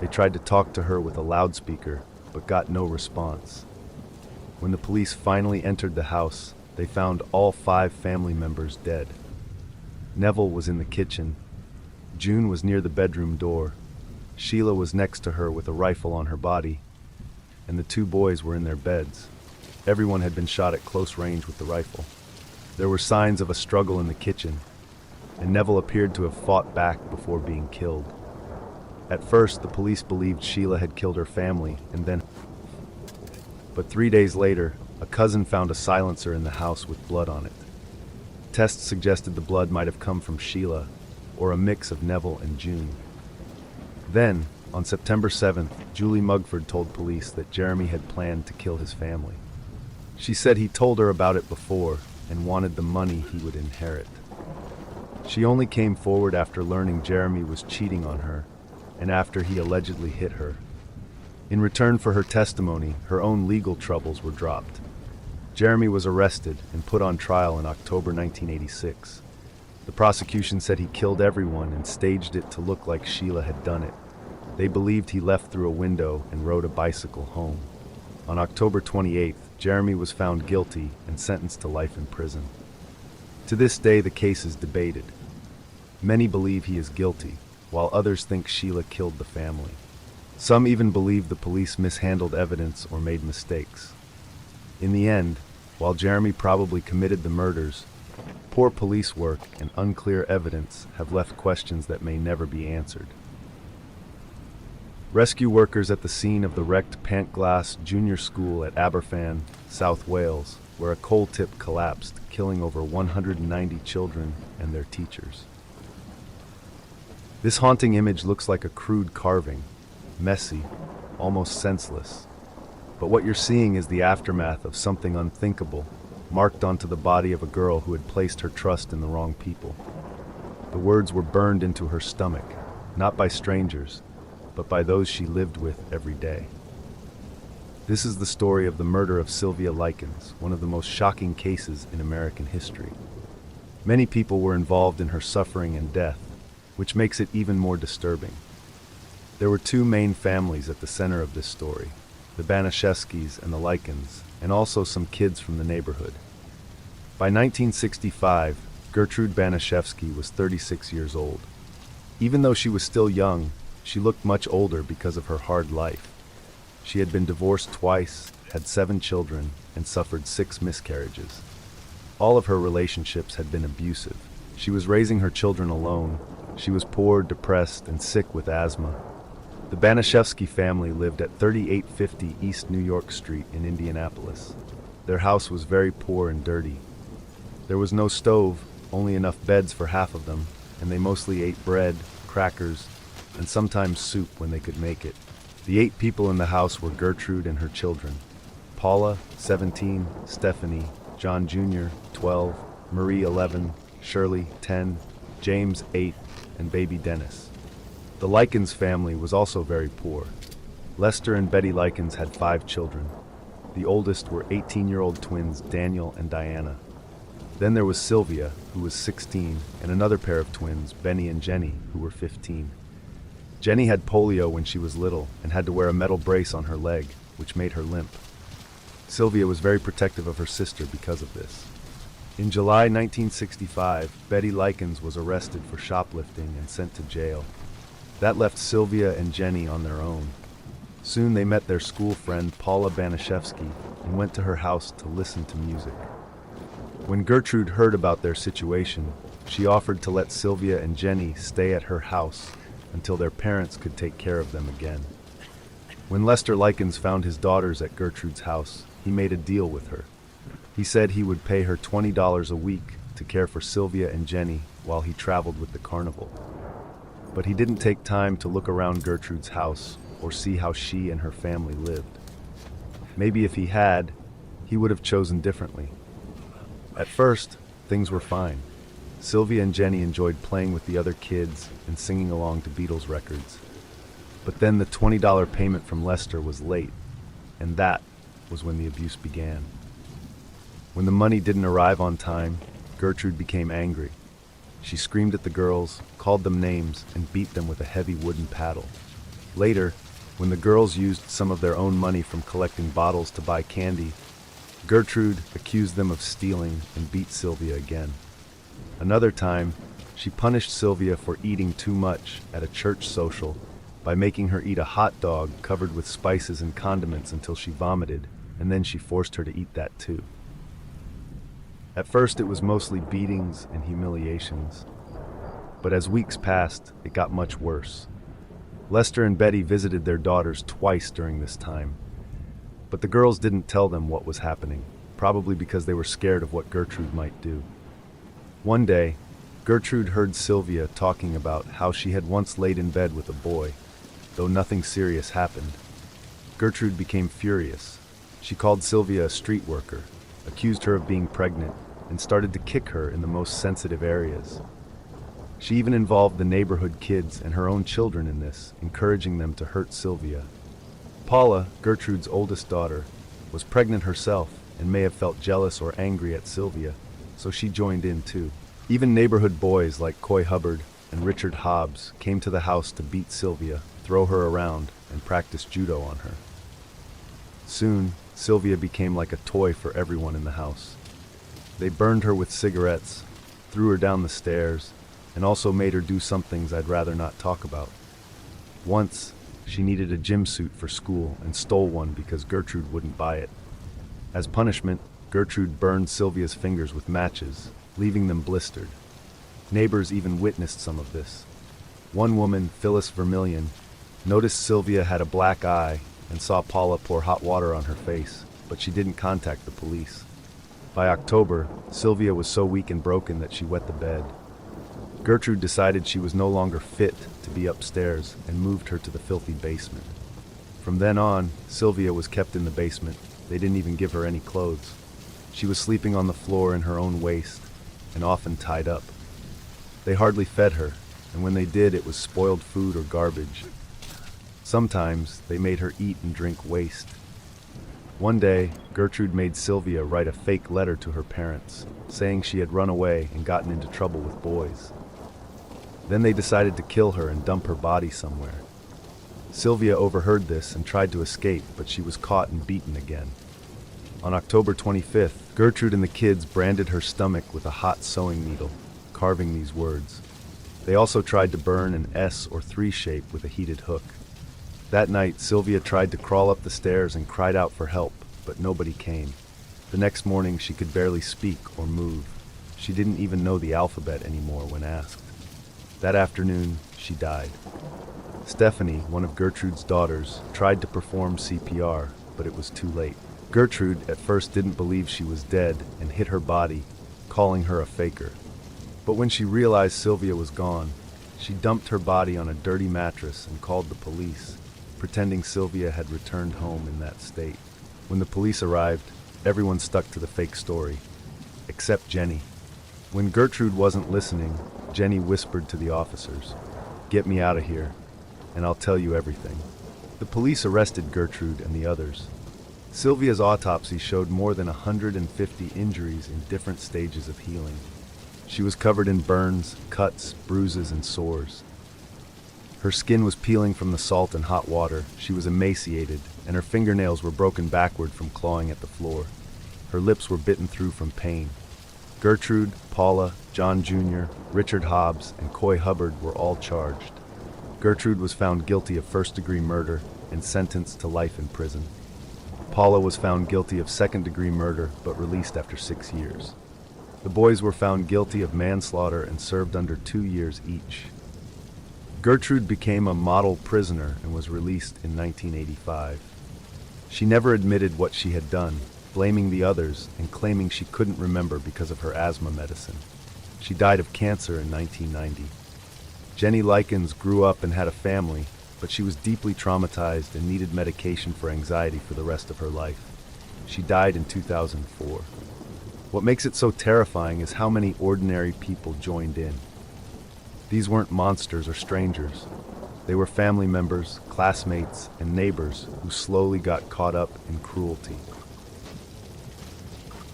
They tried to talk to her with a loudspeaker, but got no response. When the police finally entered the house, they found all 5 family members dead. Neville was in the kitchen. June was near the bedroom door. Sheila was next to her with a rifle on her body, and the 2 boys were in their beds. Everyone had been shot at close range with the rifle. There were signs of a struggle in the kitchen, and Neville appeared to have fought back before being killed. At first, the police believed Sheila had killed her family, but 3 days later, a cousin found a silencer in the house with blood on it. Tests suggested the blood might have come from Sheila, or a mix of Neville and June. Then, on September 7th, Julie Mugford told police that Jeremy had planned to kill his family. She said he told her about it before and wanted the money he would inherit. She only came forward after learning Jeremy was cheating on her and after he allegedly hit her. In return for her testimony, her own legal troubles were dropped. Jeremy was arrested and put on trial in October 1986. The prosecution said he killed everyone and staged it to look like Sheila had done it. They believed he left through a window and rode a bicycle home. On October 28th, Jeremy was found guilty and sentenced to life in prison. To this day, the case is debated. Many believe he is guilty, while others think Sheila killed the family. Some even believe the police mishandled evidence or made mistakes. In the end, while Jeremy probably committed the murders, poor police work and unclear evidence have left questions that may never be answered. Rescue workers at the scene of the wrecked Pantglas Junior School at Aberfan, South Wales, where a coal tip collapsed, killing over 190 children and their teachers. This haunting image looks like a crude carving, messy, almost senseless. But what you're seeing is the aftermath of something unthinkable, marked onto the body of a girl who had placed her trust in the wrong people. The words were burned into her stomach, not by strangers, but by those she lived with every day. This is the story of the murder of Sylvia Likens, one of the most shocking cases in American history. Many people were involved in her suffering and death, which makes it even more disturbing. There were two main families at the center of this story, the Banaszewskis and the Likens, and also some kids from the neighborhood. By 1965, Gertrude Banaszewski was 36 years old. Even though she was still young, she looked much older because of her hard life. She had been divorced twice, had 7 children, and suffered 6 miscarriages. All of her relationships had been abusive. She was raising her children alone. She was poor, depressed, and sick with asthma. The Banaszewski family lived at 3850 East New York Street in Indianapolis. Their house was very poor and dirty. There was no stove, only enough beds for half of them, and they mostly ate bread, crackers, and sometimes soup when they could make it. The 8 people in the house were Gertrude and her children: Paula, 17, Stephanie, John Jr., 12, Marie, 11, Shirley, 10, James, 8, and baby Dennis. The Likens family was also very poor. Lester and Betty Likens had 5 children. The oldest were 18-year-old twins Daniel and Diana. Then there was Sylvia, who was 16, and another pair of twins, Benny and Jenny, who were 15. Jenny had polio when she was little and had to wear a metal brace on her leg, which made her limp. Sylvia was very protective of her sister because of this. In July 1965, Betty Likens was arrested for shoplifting and sent to jail. That left Sylvia and Jenny on their own. Soon they met their school friend Paula Banaszewski and went to her house to listen to music. When Gertrude heard about their situation, she offered to let Sylvia and Jenny stay at her house until their parents could take care of them again. When Lester Likens found his daughters at Gertrude's house, he made a deal with her. He said he would pay her $20 a week to care for Sylvia and Jenny while he traveled with the carnival. But he didn't take time to look around Gertrude's house or see how she and her family lived. Maybe if he had, he would have chosen differently. At first, things were fine. Sylvia and Jenny enjoyed playing with the other kids and singing along to Beatles records. But then the $20 payment from Lester was late, and that was when the abuse began. When the money didn't arrive on time, Gertrude became angry. She screamed at the girls, called them names, and beat them with a heavy wooden paddle. Later, when the girls used some of their own money from collecting bottles to buy candy, Gertrude accused them of stealing and beat Sylvia again. Another time, she punished Sylvia for eating too much at a church social by making her eat a hot dog covered with spices and condiments until she vomited and then she forced her to eat that too. At first it was mostly beatings and humiliations, but as weeks passed, it got much worse. Lester and Betty visited their daughters twice during this time, but the girls didn't tell them what was happening, probably because they were scared of what Gertrude might do. One day, Gertrude heard Sylvia talking about how she had once laid in bed with a boy, though nothing serious happened. Gertrude became furious. She called Sylvia a street worker, accused her of being pregnant, and started to kick her in the most sensitive areas. She even involved the neighborhood kids and her own children in this, encouraging them to hurt Sylvia. Paula, Gertrude's oldest daughter, was pregnant herself and may have felt jealous or angry at Sylvia, so she joined in too. Even neighborhood boys like Coy Hubbard and Richard Hobbs came to the house to beat Sylvia, throw her around, and practice judo on her. Soon, Sylvia became like a toy for everyone in the house. They burned her with cigarettes, threw her down the stairs, and also made her do some things I'd rather not talk about. Once, she needed a gym suit for school and stole one because Gertrude wouldn't buy it. As punishment, Gertrude burned Sylvia's fingers with matches, leaving them blistered. Neighbors even witnessed some of this. One woman, Phyllis Vermillion, noticed Sylvia had a black eye and saw Paula pour hot water on her face, but she didn't contact the police. By October, Sylvia was so weak and broken that she wet the bed. Gertrude decided she was no longer fit to be upstairs and moved her to the filthy basement. From then on, Sylvia was kept in the basement. They didn't even give her any clothes. She was sleeping on the floor in her own waste and often tied up. They hardly fed her, and when they did, it was spoiled food or garbage. Sometimes they made her eat and drink waste. One day, Gertrude made Sylvia write a fake letter to her parents, saying she had run away and gotten into trouble with boys. Then they decided to kill her and dump her body somewhere. Sylvia overheard this and tried to escape, but she was caught and beaten again. On October 25th, Gertrude and the kids branded her stomach with a hot sewing needle, carving these words. They also tried to burn an S or 3 shape with a heated hook. That night, Sylvia tried to crawl up the stairs and cried out for help, but nobody came. The next morning, she could barely speak or move. She didn't even know the alphabet anymore when asked. That afternoon, she died. Stephanie, one of Gertrude's daughters, tried to perform CPR, but it was too late. Gertrude at first didn't believe she was dead and hid her body, calling her a faker. But when she realized Sylvia was gone, she dumped her body on a dirty mattress and called the police, pretending Sylvia had returned home in that state. When the police arrived, everyone stuck to the fake story, except Jenny. When Gertrude wasn't listening, Jenny whispered to the officers, "Get me out of here, and I'll tell you everything." The police arrested Gertrude and the others. Sylvia's autopsy showed more than 150 injuries in different stages of healing. She was covered in burns, cuts, bruises, and sores. Her skin was peeling from the salt and hot water, she was emaciated, and her fingernails were broken backward from clawing at the floor. Her lips were bitten through from pain. Gertrude, Paula, John Jr., Richard Hobbs, and Coy Hubbard were all charged. Gertrude was found guilty of first-degree murder and sentenced to life in prison. Paula was found guilty of second-degree murder but released after 6 years. The boys were found guilty of manslaughter and served under 2 years each. Gertrude became a model prisoner and was released in 1985. She never admitted what she had done, blaming the others and claiming she couldn't remember because of her asthma medicine. She died of cancer in 1990. Jenny Likens grew up and had a family, but she was deeply traumatized and needed medication for anxiety for the rest of her life. She died in 2004. What makes it so terrifying is how many ordinary people joined in. These weren't monsters or strangers. They were family members, classmates, and neighbors who slowly got caught up in cruelty.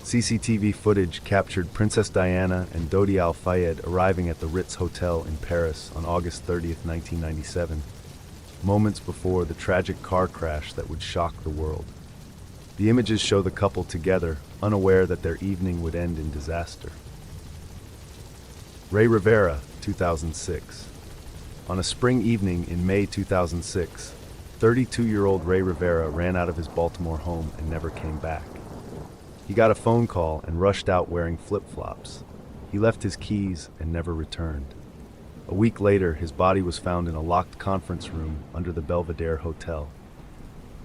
CCTV footage captured Princess Diana and Dodi Al-Fayed arriving at the Ritz Hotel in Paris on August 30th, 1997, moments before the tragic car crash that would shock the world. The images show the couple together, unaware that their evening would end in disaster. Rey Rivera, 2006. On a spring evening in May 2006, 32-year-old Rey Rivera ran out of his Baltimore home and never came back. He got a phone call and rushed out wearing flip-flops. He left his keys and never returned. A week later, his body was found in a locked conference room under the Belvedere Hotel.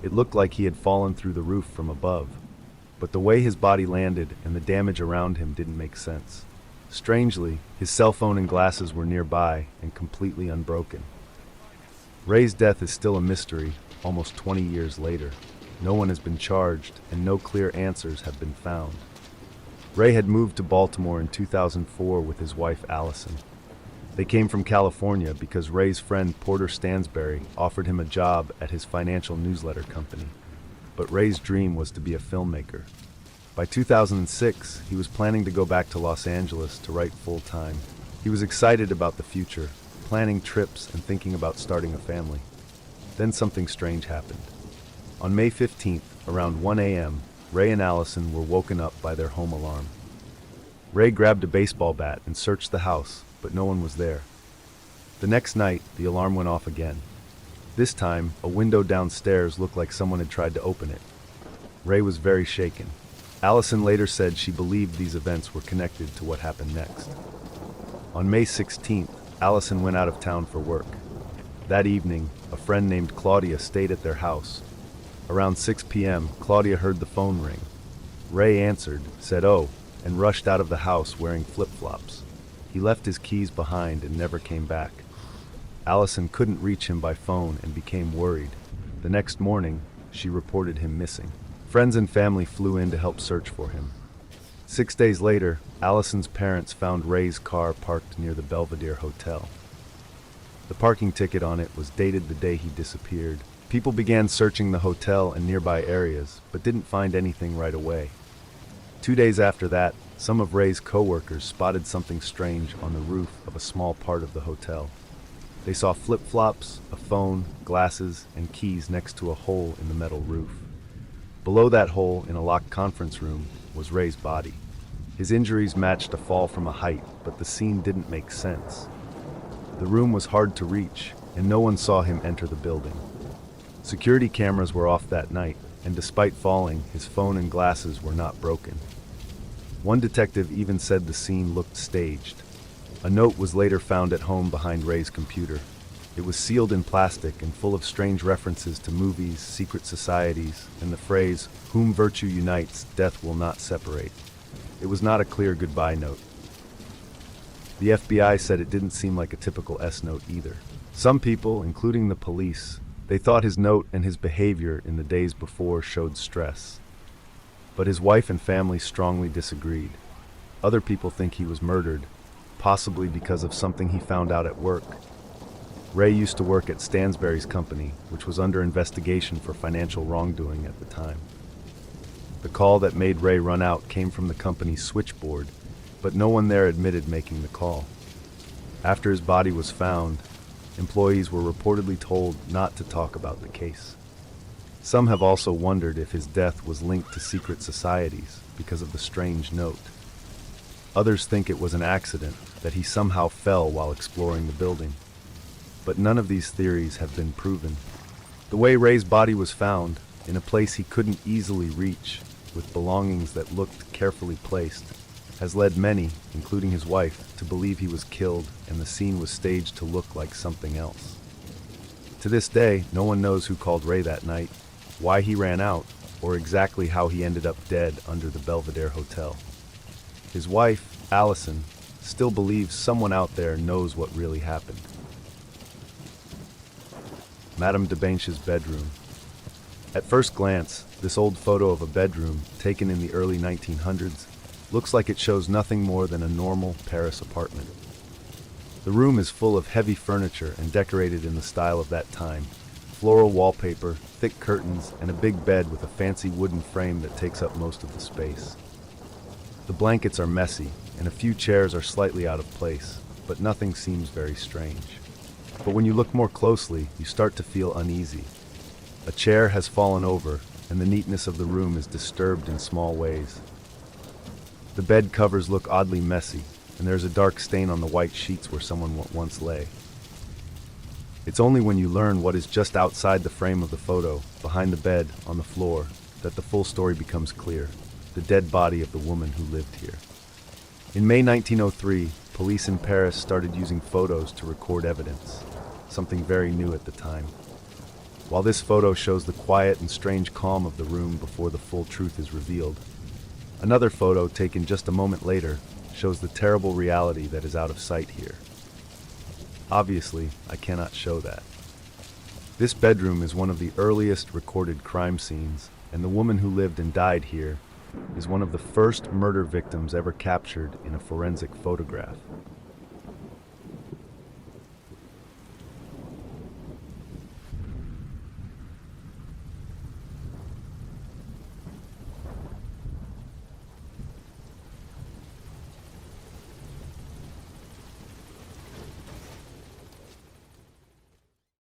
It looked like he had fallen through the roof from above, but the way his body landed and the damage around him didn't make sense. Strangely, his cell phone and glasses were nearby and completely unbroken. Rey's death is still a mystery, almost 20 years later. No one has been charged, and no clear answers have been found. Rey had moved to Baltimore in 2004 with his wife Allison. They came from California because Rey's friend Porter Stansberry offered him a job at his financial newsletter company. But Rey's dream was to be a filmmaker. By 2006, he was planning to go back to Los Angeles to write full-time. He was excited about the future, planning trips and thinking about starting a family. Then something strange happened. On May 15th, around 1 a.m., Rey and Allison were woken up by their home alarm. Rey grabbed a baseball bat and searched the house, but no one was there. The next night, the alarm went off again. This time, a window downstairs looked like someone had tried to open it. Rey was very shaken. Allison later said she believed these events were connected to what happened next. On May 16th, Allison went out of town for work. That evening, a friend named Claudia stayed at their house. Around 6 p.m., Claudia heard the phone ring. Rey answered, said "oh," and rushed out of the house wearing flip-flops. He left his keys behind and never came back. Allison couldn't reach him by phone and became worried. The next morning, she reported him missing. Friends and family flew in to help search for him. 6 days later, Allison's parents found Rey's car parked near the Belvedere Hotel. The parking ticket on it was dated the day he disappeared. People began searching the hotel and nearby areas, but didn't find anything right away. 2 days after that, some of Rey's co-workers spotted something strange on the roof of a small part of the hotel. They saw flip-flops, a phone, glasses, and keys next to a hole in the metal roof. Below that hole, in a locked conference room, was Rey's body. His injuries matched a fall from a height, but the scene didn't make sense. The room was hard to reach, and no one saw him enter the building. Security cameras were off that night, and despite falling, his phone and glasses were not broken. One detective even said the scene looked staged. A note was later found at home behind Rey's computer. It was sealed in plastic and full of strange references to movies, secret societies, and the phrase, "Whom virtue unites, death will not separate." It was not a clear goodbye note. The FBI said it didn't seem like a typical S-note either. Some people, including the police, they thought his note and his behavior in the days before showed stress. But his wife and family strongly disagreed. Other people think he was murdered, possibly because of something he found out at work. Rey used to work at Stansberry's company, which was under investigation for financial wrongdoing at the time. The call that made Rey run out came from the company's switchboard, but no one there admitted making the call. After his body was found, employees were reportedly told not to talk about the case. Some have also wondered if his death was linked to secret societies because of the strange note. Others think it was an accident, that he somehow fell while exploring the building. But none of these theories have been proven. The way Rey's body was found, in a place he couldn't easily reach, with belongings that looked carefully placed, has led many, including his wife, to believe he was killed and the scene was staged to look like something else. To this day, no one knows who called Rey that night, why he ran out, or exactly how he ended up dead under the Belvedere Hotel. His wife, Allison, still believes someone out there knows what really happened. Madame Debeinche's bedroom. At first glance, this old photo of a bedroom, taken in the early 1900s, looks like it shows nothing more than a normal Paris apartment. The room is full of heavy furniture and decorated in the style of that time. Floral wallpaper, thick curtains, and a big bed with a fancy wooden frame that takes up most of the space. The blankets are messy, and a few chairs are slightly out of place, but nothing seems very strange. But when you look more closely, you start to feel uneasy. A chair has fallen over, and the neatness of the room is disturbed in small ways. The bed covers look oddly messy, and there's a dark stain on the white sheets where someone once lay. It's only when you learn what is just outside the frame of the photo, behind the bed, on the floor, that the full story becomes clear. The dead body of the woman who lived here. In May 1903, police in Paris started using photos to record evidence, something very new at the time. While this photo shows the quiet and strange calm of the room before the full truth is revealed, another photo taken just a moment later shows the terrible reality that is out of sight here. Obviously, I cannot show that. This bedroom is one of the earliest recorded crime scenes, and the woman who lived and died here is one of the first murder victims ever captured in a forensic photograph.